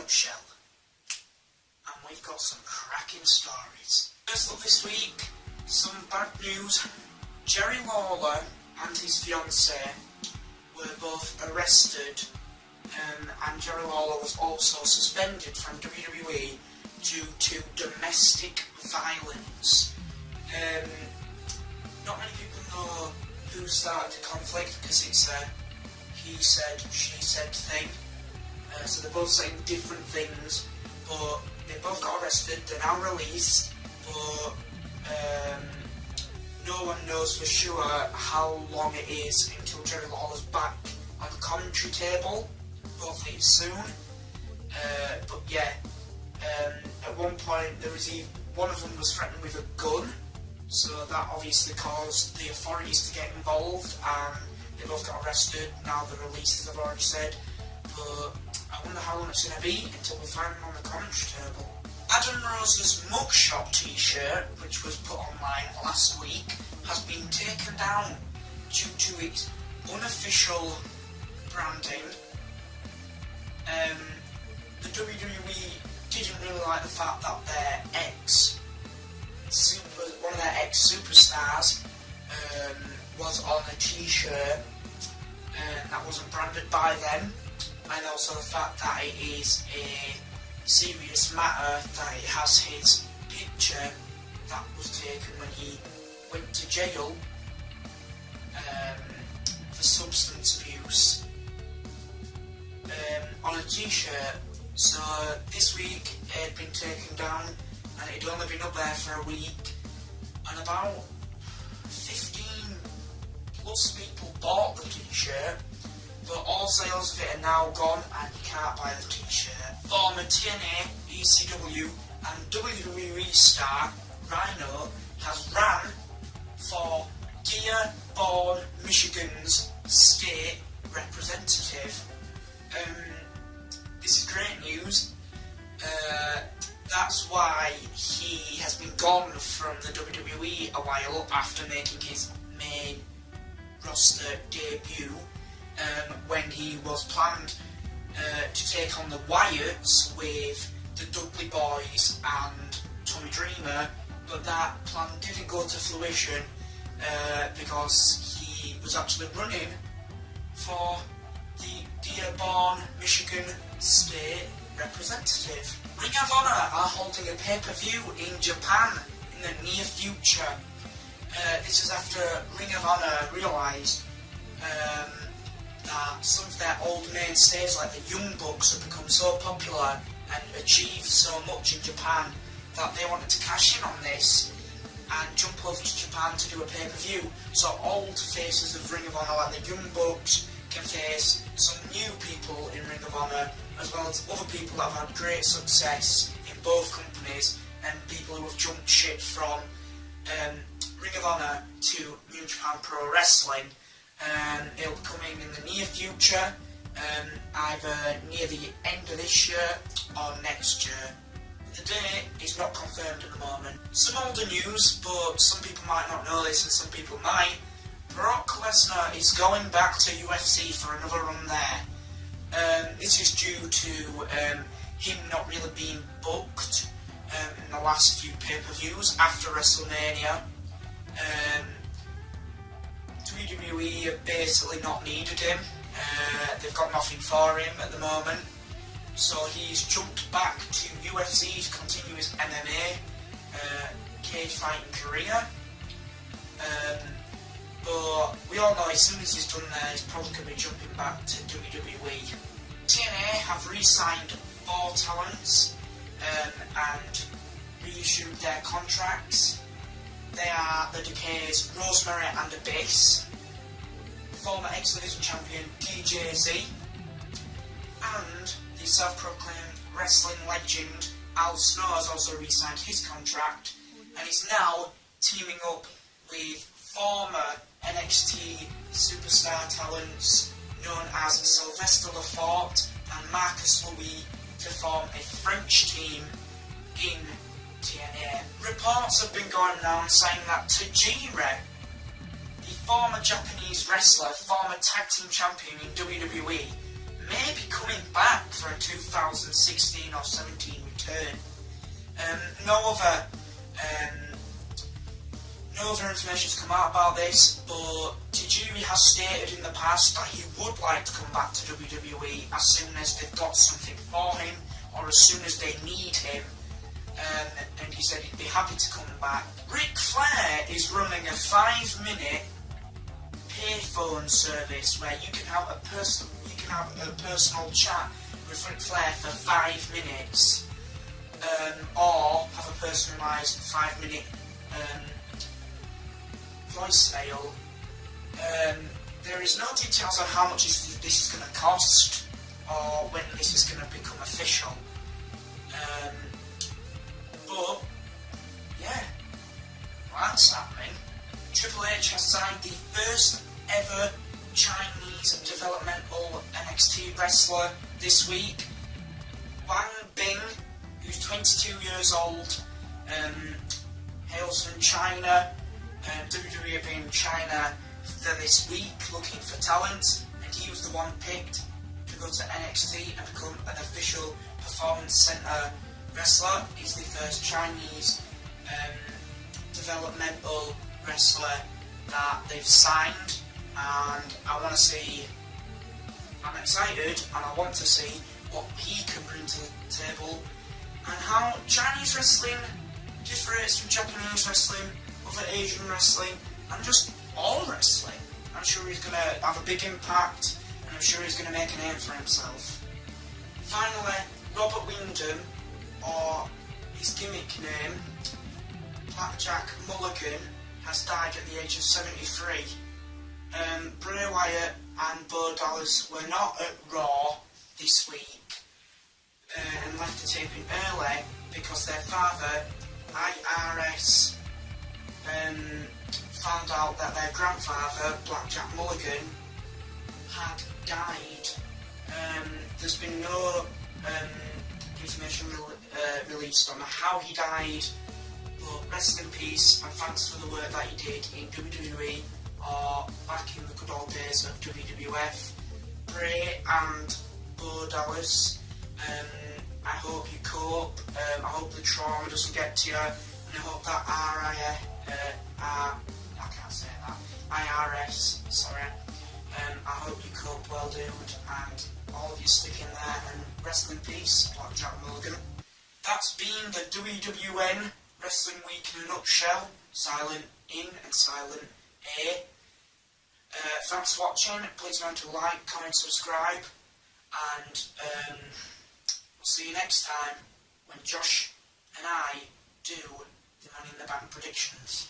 nutshell. And we've got some cracking stories. First up this week, some bad news. Jerry Lawler and his fiancée were both arrested, and Jerry Lawler was also suspended from WWE due to domestic violence. Not many people know who started the conflict because it's a he said, she said thing. So they're both saying different things, but they both got arrested. They're now released, but no one knows for sure how long it is until Jerry Lawler's back on the commentary table. Hopefully it's soon. But yeah, at one point one of them was threatened with a gun, so that obviously caused the authorities to get involved, and they both got arrested. Now they're released, as I've already said, but I wonder how long it's going to be until we find them on the commentary table. Adam Rose's mugshot t-shirt, which was put online last week, has been taken down due to its unofficial branding. The WWE didn't really like the fact that one of their ex-superstars was on a t-shirt that wasn't branded by them, and also the fact that it is a serious matter that it has his picture that was taken when he went to jail for substance abuse on a t-shirt. So this week it had been taken down, and it had only been up there for a week, and about 15 plus people bought the t-shirt, but all sales of it are now gone and you can't buy the t-shirt. Former TNA, ECW and WWE star Rhino has ran for Dearborn, Michigan's state representative. This is great news. That's why he has been gone from the WWE a while after making his main roster debut, when he was planned to take on the Wyatts with the Dudley Boys and Tommy Dreamer, but that plan didn't go to fruition because he was actually running for the Dearborn, Michigan state representative. Ring of Honor are holding a pay-per-view in Japan in the near future. This is after Ring of Honor realised that some of their old mainstays like the Young Bucks have become so popular and achieved so much in Japan that they wanted to cash in on this and jump over to Japan to do a pay-per-view. So old faces of Ring of Honor like the Young Bucks can face some new people in Ring of Honor, as well as other people that have had great success in both companies, and people who have jumped ship from Ring of Honor to New Japan Pro Wrestling. It'll be coming in the near future, either near the end of this year or next year. The date is not confirmed at the moment. Some older news, but some people might not know this and some people might. Brock Lesnar is going back to UFC for another run there. This is due to him not really being booked in the last few pay-per-views after WrestleMania. WWE have basically not needed him. They've got nothing for him at the moment. So he's jumped back to UFC to continue his MMA cage fighting career. But we all know as soon as he's done there, he's probably going to be jumping back to WWE. TNA have re-signed 4 talents and reissued their contracts. They are the Decays Rosemary and Abyss, former X Division champion DJZ, and the self-proclaimed wrestling legend Al Snow has also re-signed his contract and is now teaming up with former NXT superstar talents known as Sylvester Lefort and Marcus Louis to form a French team in TNA. Reports have been going around saying that Tajiri, the former Japanese wrestler, former tag team champion in WWE, may be coming back for a 2016 or 17 return. No other information has come out about this, but Tajiri has stated in the past that he would like to come back to WWE as soon as they've got something for him, or as soon as they need him, and he said he'd be happy to come back. Ric Flair is running a 5-minute payphone service where you can have a personal chat with Ric Flair for 5 minutes, or have a personalised 5-minute voicemail. There is no details on how much this is going to cost or when this is going to become official. But yeah, that's happening. Triple H has signed the first ever Chinese developmental NXT wrestler this week. Wang Bing, who's 22 years old, hails from China. WWE have been in China for this week looking for talent, and he was the one picked to go to NXT and become an official Performance Center wrestler. He's the first Chinese developmental wrestler that they've signed, and I'm excited and I want to see what he can bring to the table and how Chinese wrestling differs from Japanese wrestling, other Asian wrestling, and just all wrestling. I'm sure he's going to have a big impact, and I'm sure he's going to make a name for himself. Finally, Robert Windham, or his gimmick name, Blackjack Mulligan, has died at the age of 73. Bray Wyatt and Bo Dallas were not at Raw this week and left the taping early because their father, IRS, found out that their grandfather, Blackjack Mulligan, had died. There's been no information released on how he died, but rest in peace and thanks for the work that he did in WWE or back in the good old days of WWF. Bray and Bo Dallas, I hope you cope. I hope the trauma doesn't get to you, and I hope that IRS, sorry. I hope you cope well, dude, and all of you stick in there, and rest in peace, Blackjack Mulligan. That's been the WWN Wrestling Week in a nutshell. Silent in and silent A. Thanks for watching. Please remember to like, comment, subscribe, and we'll see you next time when Josh and I do the Money in the Bank predictions.